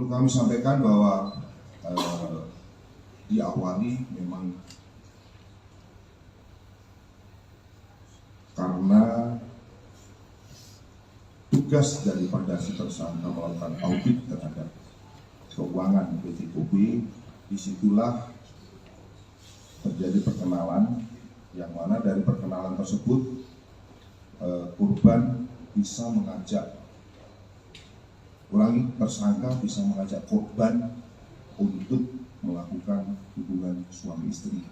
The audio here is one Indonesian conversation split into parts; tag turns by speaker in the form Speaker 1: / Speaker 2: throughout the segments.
Speaker 1: Perlu kami sampaikan bahwa diawali memang karena tugas daripada si tersangka melakukan audit terhadap keuangan PT Kobe. Disitulah terjadi perkenalan, yang mana dari perkenalan tersebut korban bisa mengajak, tersangka bisa mengajak korban untuk melakukan hubungan suami istri.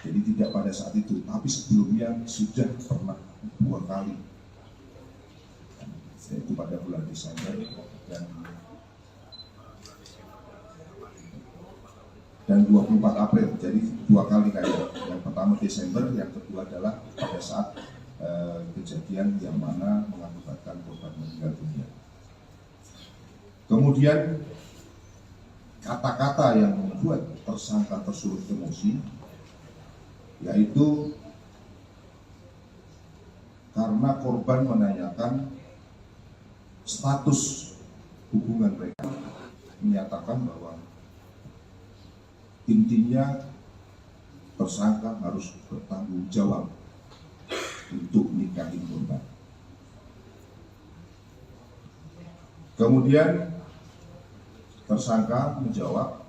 Speaker 1: Jadi tidak pada saat itu, tapi sebelumnya sudah pernah 2 kali, yaitu pada bulan Desember dan 24 April. Jadi 2 kali kayak yang pertama Desember, yang kedua adalah pada saat kejadian yang mana mengakibatkan korban meninggal dunia. Kemudian kata-kata yang membuat tersangka tersulut emosi, yaitu karena korban menanyakan status hubungan mereka, menyatakan bahwa intinya tersangka harus bertanggung jawab untuk nikahin korban. Kemudian tersangka menjawab,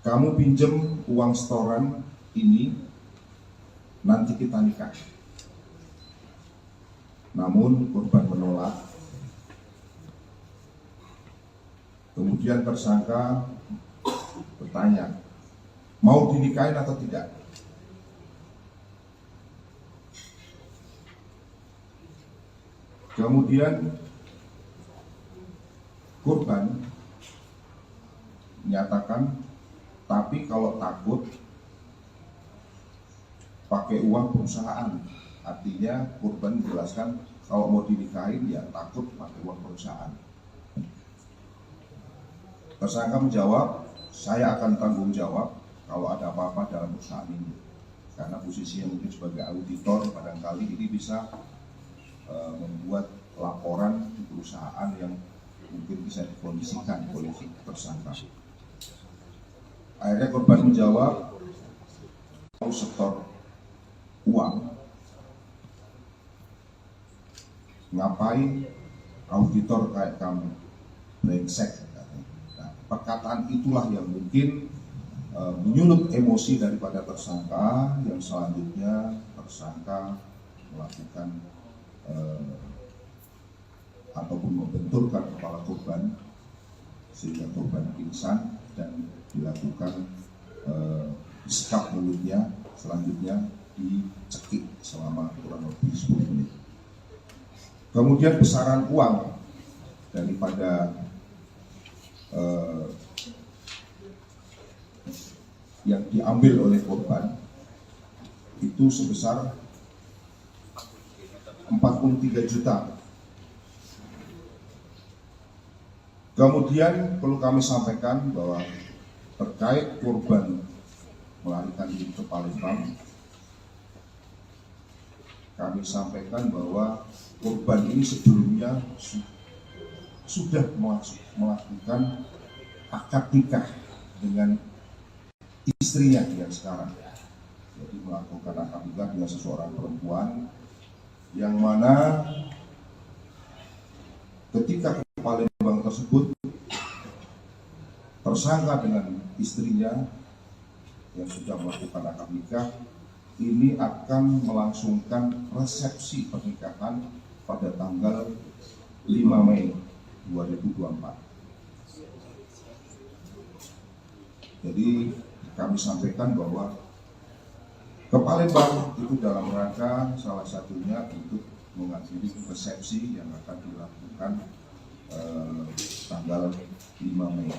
Speaker 1: kamu pinjem uang setoran ini, nanti kita nikah. Namun korban menolak. Kemudian tersangka bertanya, mau dinikahin atau tidak? Kemudian korban menyatakan, tapi kalau takut pakai uang perusahaan. Artinya korban menjelaskan kalau mau dinikahin ya takut pakai uang perusahaan. Tersangka menjawab, saya akan tanggung jawab kalau ada apa-apa dalam perusahaan ini. Karena posisinya mungkin sebagai auditor, barangkali ini bisa membuat laporan di perusahaan yang mungkin bisa dikondisikan oleh tersangka. Akhirnya korban menjawab, mau setor uang, ngapain auditor kayak kamu, brengsek. Nah, perkataan itulah yang mungkin menyulut emosi daripada tersangka, yang selanjutnya tersangka melakukan ataupun membenturkan kepala korban sehingga korban pingsan dan dilakukan disekap mulutnya, selanjutnya dicekik selama kurang lebih 10 menit. Kemudian besaran uang daripada yang diambil oleh korban itu sebesar 43 juta. Kemudian perlu kami sampaikan bahwa terkait korban melarikan diri ke Palembang, kami sampaikan bahwa korban ini sebelumnya sudah melakukan akad nikah dengan istrinya yang sekarang. Jadi melakukan akad nikah dengan seseorang perempuan, yang mana ketika ke Palembang tersebut tersangka dengan istrinya yang sudah melakukan akad nikah ini akan melangsungkan resepsi pernikahan pada tanggal 5 Mei 2024. Jadi kami sampaikan bahwa ke Palembang itu dalam rangka salah satunya untuk menghadiri resepsi yang akan dilakukan tanggal 5 Mei.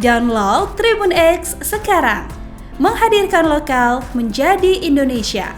Speaker 2: Download Tribun X sekarang, menghadirkan lokal menjadi Indonesia.